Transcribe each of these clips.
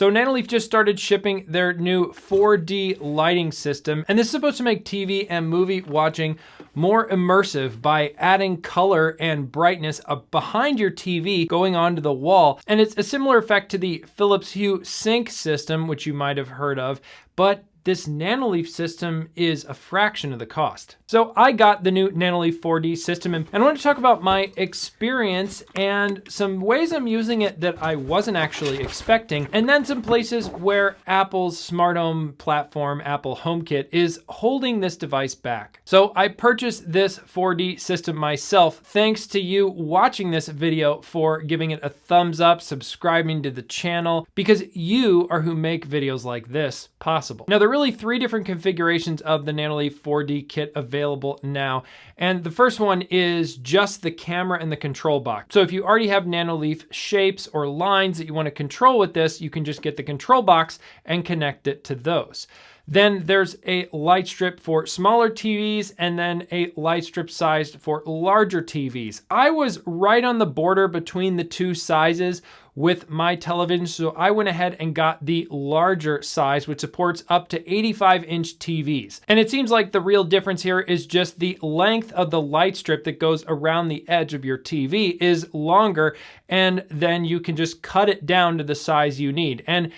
So Nanoleaf just started shipping their new 4D lighting system, and this is supposed to make TV and movie watching more immersive by adding color and brightness behind your TV going onto the wall. And it's a similar effect to the Philips Hue Sync system, which you might have heard of, but this Nanoleaf system is a fraction of the cost. So I got the new Nanoleaf 4D system, and I want to talk about my experience and some ways I'm using it that I wasn't actually expecting, and then some places where Apple's smart home platform, Apple HomeKit, is holding this device back. So I purchased this 4D system myself, thanks to you watching this video for giving it a thumbs up, subscribing to the channel, because you are who make videos like this possible. Now, there are really 3 different configurations of the Nanoleaf 4D kit available now. And the first one is just the camera and the control box. So if you already have Nanoleaf shapes or lines that you want to control with this, you can just get the control box and connect it to those. Then there's a light strip for smaller TVs and then a light strip sized for larger TVs. I was right on the border between the 2 sizes with my television, so I went ahead and got the larger size, which supports up to 85-inch TVs. And it seems like the real difference here is just the length of the light strip that goes around the edge of your TV is longer, and then you can just cut it down to the size you need. And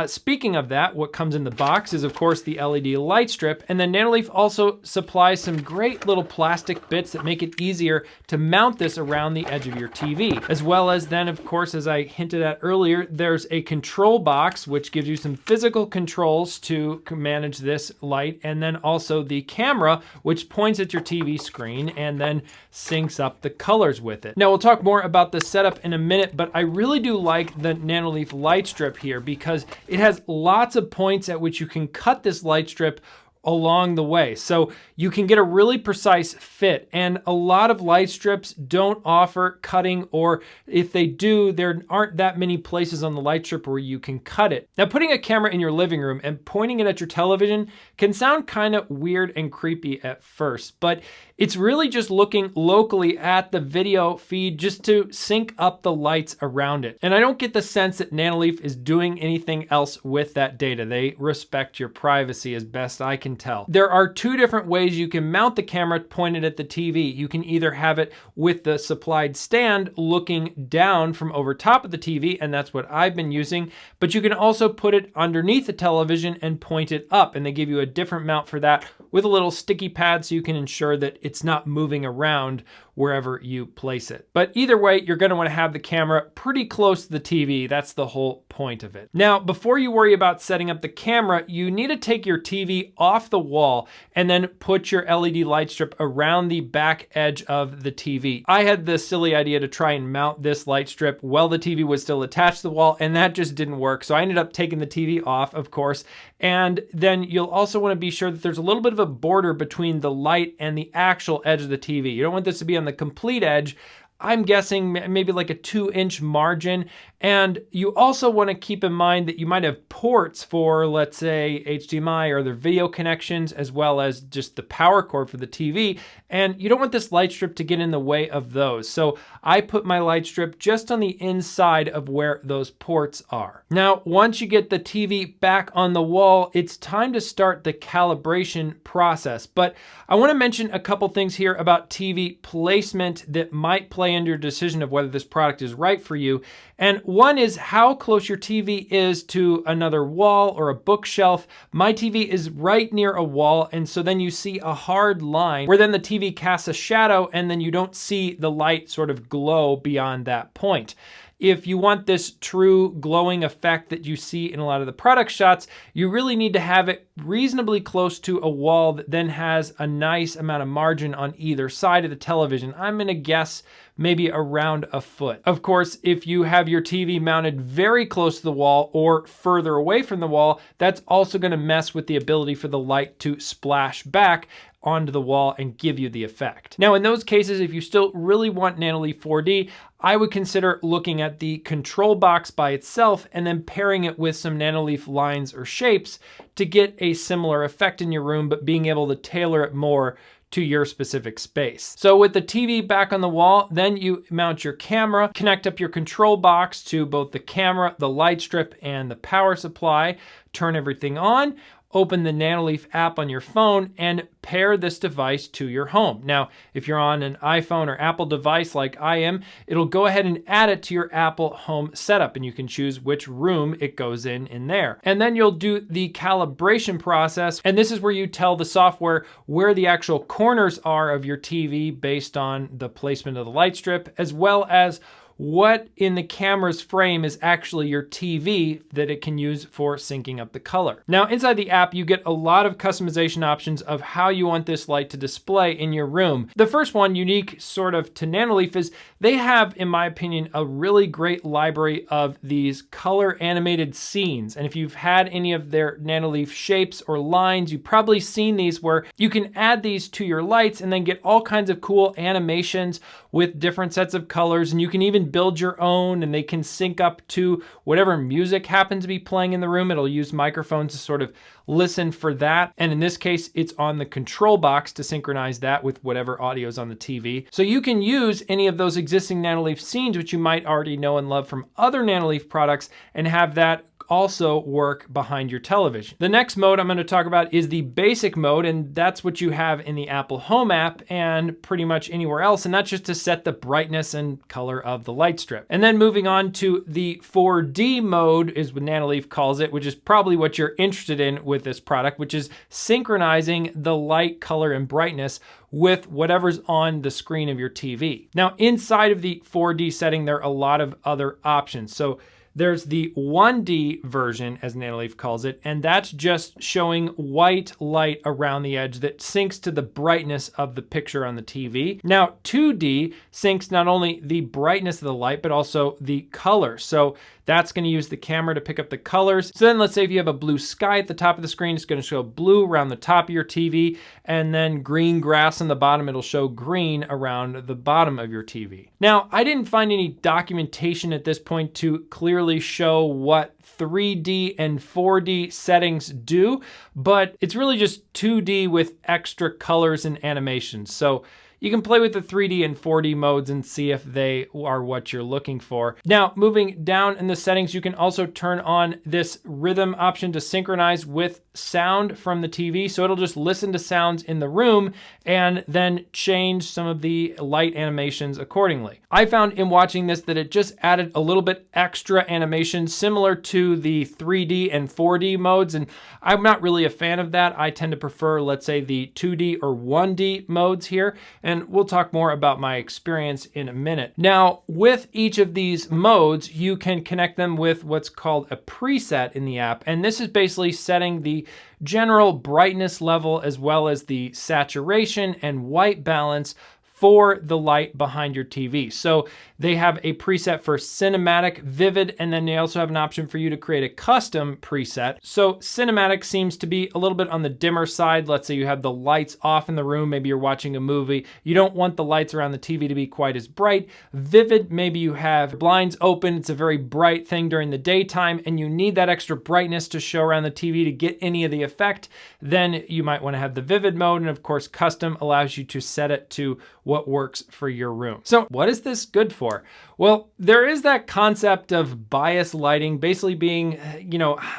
speaking of that, what comes in the box is, of course, the LED light strip, and then Nanoleaf also supplies some great little plastic bits that make it easier to mount this around the edge of your TV. As well as then, of course, as I hinted at earlier, there's a control box, which gives you some physical controls to manage this light, and then also the camera, which points at your TV screen and then syncs up the colors with it. Now, we'll talk more about the setup in a minute, but I really do like the Nanoleaf light strip here because it has lots of points at which you can cut this light strip along the way. So you can get a really precise fit, and a lot of light strips don't offer cutting, or if they do, there aren't that many places on the light strip where you can cut it. Now, putting a camera in your living room and pointing it at your television can sound kind of weird and creepy at first, but it's really just looking locally at the video feed just to sync up the lights around it. And I don't get the sense that Nanoleaf is doing anything else with that data. They respect your privacy as best I can tell. There are 2 different ways you can mount the camera pointed at the TV. You can either have it with the supplied stand looking down from over top of the TV, and that's what I've been using, but you can also put it underneath the television and point it up, and they give you a different mount for that with a little sticky pad so you can ensure that it's not moving around wherever you place it. But either way, you're going to want to have the camera pretty close to the TV. That's the whole point of it. Now, before you worry about setting up the camera, you need to take your TV off the wall and then put your LED light strip around the back edge of the TV. I had the silly idea to try and mount this light strip while the TV was still attached to the wall, and that just didn't work. So I ended up taking the TV off, of course, and then you'll also want to be sure that there's a little bit of a border between the light and the actual edge of the TV. You don't want this to be on the complete edge. I'm guessing maybe like a 2-inch margin. And you also want to keep in mind that you might have ports for, let's say, HDMI or other video connections, as well as just the power cord for the TV. And you don't want this light strip to get in the way of those. So I put my light strip just on the inside of where those ports are. Now, once you get the TV back on the wall, it's time to start the calibration process. But I want to mention a couple things here about TV placement that might play into your decision of whether this product is right for you. And one is how close your TV is to another wall or a bookshelf. My TV is right near a wall, and so then you see a hard line where then the TV casts a shadow, and then you don't see the light sort of glow beyond that point. If you want this true glowing effect that you see in a lot of the product shots, you really need to have it reasonably close to a wall that then has a nice amount of margin on either side of the television. I'm gonna guess maybe around a foot. Of course, if you have your TV mounted very close to the wall or further away from the wall, that's also gonna mess with the ability for the light to splash back onto the wall and give you the effect. Now, in those cases, if you still really want Nanoleaf 4D, I would consider looking at the control box by itself and then pairing it with some Nanoleaf lines or shapes to get a similar effect in your room, but being able to tailor it more to your specific space. So with the TV back on the wall, then you mount your camera, connect up your control box to both the camera, the light strip, and the power supply, turn everything on, open the Nanoleaf app on your phone, and pair this device to your home. Now, if you're on an iPhone or Apple device like I am, it'll go ahead and add it to your Apple home setup, and you can choose which room it goes in there. And then you'll do the calibration process, and this is where you tell the software where the actual corners are of your TV based on the placement of the light strip, as well as what in the camera's frame is actually your TV that it can use for syncing up the color. Now, inside the app, you get a lot of customization options of how you want this light to display in your room. The first one, unique sort of to Nanoleaf, is they have, in my opinion, a really great library of these color animated scenes. And if you've had any of their Nanoleaf shapes or lines, you've probably seen these where you can add these to your lights and then get all kinds of cool animations with different sets of colors, and you can even build your own, and they can sync up to whatever music happens to be playing in the room. It'll use microphones to sort of listen for that. And in this case, it's on the control box to synchronize that with whatever audio is on the TV. So you can use any of those existing Nanoleaf scenes, which you might already know and love from other Nanoleaf products, and have that also work behind your television. The next mode I'm going to talk about is the basic mode, and that's what you have in the Apple Home app and pretty much anywhere else, and that's just to set the brightness and color of the light strip. And then moving on to the 4D mode is what Nanoleaf calls it, which is probably what you're interested in with this product, which is synchronizing the light, color, and brightness with whatever's on the screen of your TV. Now, inside of the 4D setting, there are a lot of other options. So there's the 1D version, as Nanoleaf calls it, and that's just showing white light around the edge that syncs to the brightness of the picture on the TV. Now, 2D syncs not only the brightness of the light, but also the color. So that's going to use the camera to pick up the colors. So then let's say if you have a blue sky at the top of the screen, it's going to show blue around the top of your TV, and then green grass on the bottom, it'll show green around the bottom of your TV. Now, I didn't find any documentation at this point to clearly show what 3D and 4D settings do, but it's really just 2D with extra colors and animations. So you can play with the 3D and 4D modes and see if they are what you're looking for. Now, moving down in the settings, you can also turn on this rhythm option to synchronize with sound from the TV. So it'll just listen to sounds in the room and then change some of the light animations accordingly. I found in watching this that it just added a little bit extra animation similar to the 3D and 4D modes, and I'm not really a fan of that. I tend to prefer, let's say, the 2D or 1D modes here. And we'll talk more about my experience in a minute. Now, with each of these modes, you can connect them with what's called a preset in the app. And this is basically setting the general brightness level as well as the saturation and white balance for the light behind your TV. So they have a preset for cinematic, vivid, and then they also have an option for you to create a custom preset. So cinematic seems to be a little bit on the dimmer side. Let's say you have the lights off in the room, maybe you're watching a movie. You don't want the lights around the TV to be quite as bright. Vivid, maybe you have blinds open, it's a very bright thing during the daytime, and you need that extra brightness to show around the TV to get any of the effect. Then you might want to have the vivid mode, and of course, custom allows you to set it to what works for your room. So what is this good for? Well, there is that concept of bias lighting, basically being,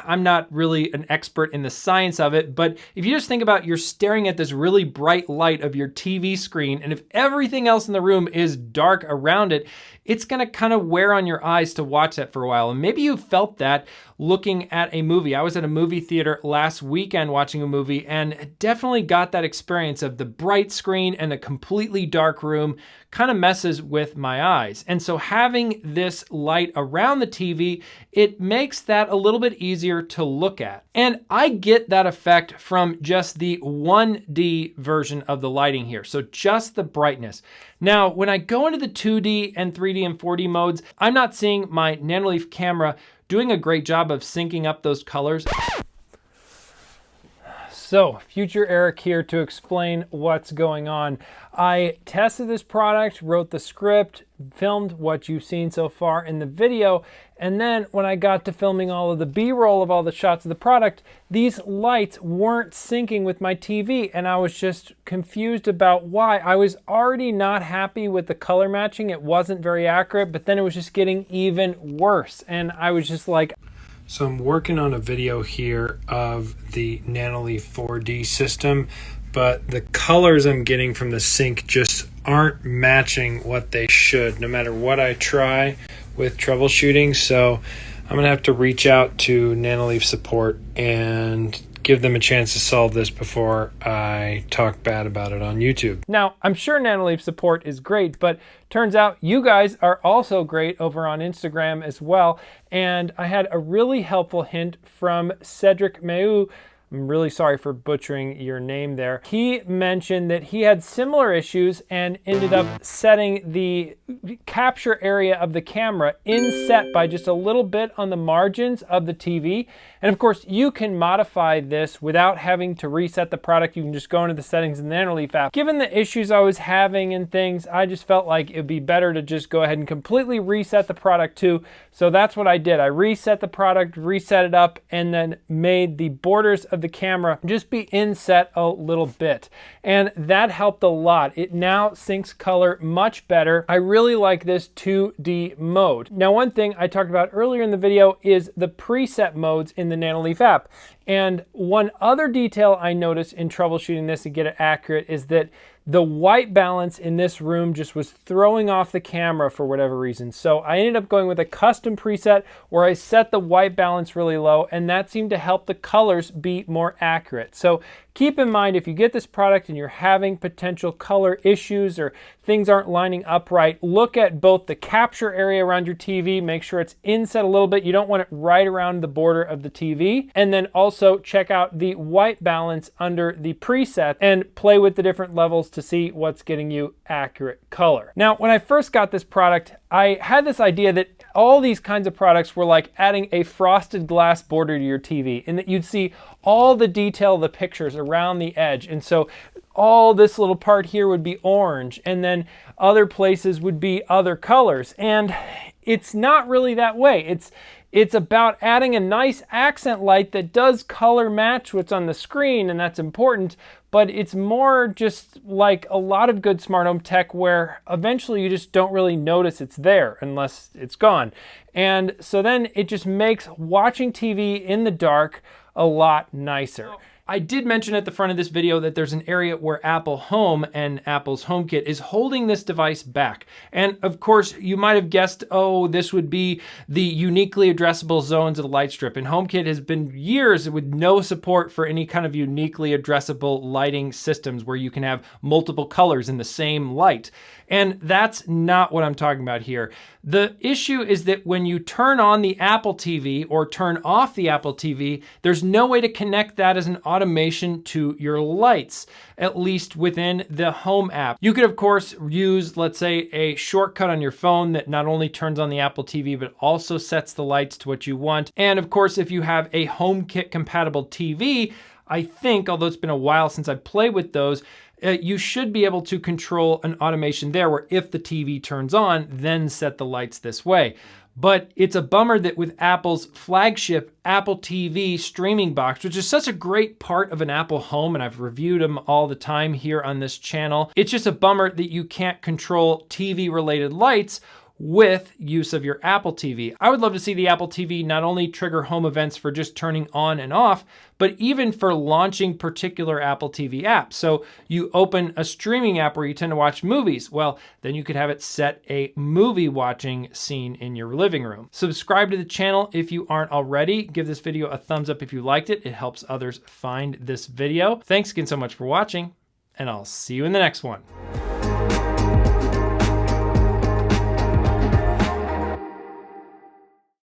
I'm not really an expert in the science of it, but if you just think about you're staring at this really bright light of your TV screen, and if everything else in the room is dark around it, it's gonna kind of wear on your eyes to watch that for a while. And maybe you felt that looking at a movie. I was at a movie theater last weekend watching a movie and definitely got that experience of the bright screen and a completely dark room kind of messes with my eyes. And so having this light around the TV, it makes that a little bit easier to look at. And I get that effect from just the 1D version of the lighting here. So just the brightness. Now, when I go into the 2D and 3D and 4D modes, I'm not seeing my Nanoleaf camera doing a great job of syncing up those colors. So, future Eric here to explain what's going on. I tested this product, wrote the script, filmed what you've seen so far in the video, and then when I got to filming all of the B-roll of all the shots of the product, these lights weren't syncing with my TV, and I was just confused about why. I was already not happy with the color matching. It wasn't very accurate, but then it was just getting even worse, and I was just like... So I'm working on a video here of the Nanoleaf 4D system, but the colors I'm getting from the sync just aren't matching what they should, no matter what I try with troubleshooting. So I'm gonna have to reach out to Nanoleaf support and give them a chance to solve this before I talk bad about it on YouTube. Now, I'm sure Nanoleaf support is great, but turns out you guys are also great over on Instagram as well. And I had a really helpful hint from Cedric Meu. I'm really sorry for butchering your name there. He mentioned that he had similar issues and ended up setting the capture area of the camera inset by just a little bit on the margins of the TV. And of course, you can modify this without having to reset the product. You can just go into the settings in the Nanoleaf app. Given the issues I was having and things, I just felt like it'd be better to just go ahead and completely reset the product too. So that's what I did. I reset the product, reset it up, and then made the borders of the camera just be inset a little bit. And that helped a lot. It now syncs color much better. I really like this 2D mode. Now, one thing I talked about earlier in the video is the preset modes in the Nanoleaf app. And one other detail I noticed in troubleshooting this to get it accurate is that the white balance in this room just was throwing off the camera for whatever reason. So I ended up going with a custom preset where I set the white balance really low, and that seemed to help the colors be more accurate. So keep in mind, if you get this product and you're having potential color issues or things aren't lining up right, look at both the capture area around your TV, make sure it's inset a little bit. You don't want it right around the border of the TV. And then also check out the white balance under the preset and play with the different levels to see what's getting you accurate color. Now, when I first got this product, I had this idea that all these kinds of products were like adding a frosted glass border to your TV, and that you'd see all the detail of the pictures around the edge. And so all this little part here would be orange, and then other places would be other colors. And it's not really that way. It's about adding a nice accent light that does color match what's on the screen, and that's important, but it's more just like a lot of good smart home tech where eventually you just don't really notice it's there unless it's gone. And so then it just makes watching TV in the dark a lot nicer. I did mention at the front of this video that there's an area where Apple Home and Apple's HomeKit is holding this device back. And of course, you might have guessed, oh, this would be the uniquely addressable zones of the light strip. And HomeKit has been years with no support for any kind of uniquely addressable lighting systems where you can have multiple colors in the same light. And that's not what I'm talking about here. The issue is that when you turn on the Apple TV or turn off the Apple TV, there's no way to connect that as an automation to your lights, at least within the Home app. You could, of course, use, let's say, a shortcut on your phone that not only turns on the Apple TV, but also sets the lights to what you want. And of course, if you have a HomeKit compatible TV, I think, although it's been a while since I've played with those, you should be able to control an automation there where if the TV turns on, then set the lights this way. But it's a bummer that with Apple's flagship Apple TV streaming box, which is such a great part of an Apple home, and I've reviewed them all the time here on this channel, it's just a bummer that you can't control TV-related lights with use of your Apple TV. I would love to see the Apple TV not only trigger home events for just turning on and off, but even for launching particular Apple TV apps. So you open a streaming app where you tend to watch movies. Well, then you could have it set a movie watching scene in your living room. Subscribe to the channel if you aren't already. Give this video a thumbs up if you liked it. It helps others find this video. Thanks again so much for watching, and I'll see you in the next one.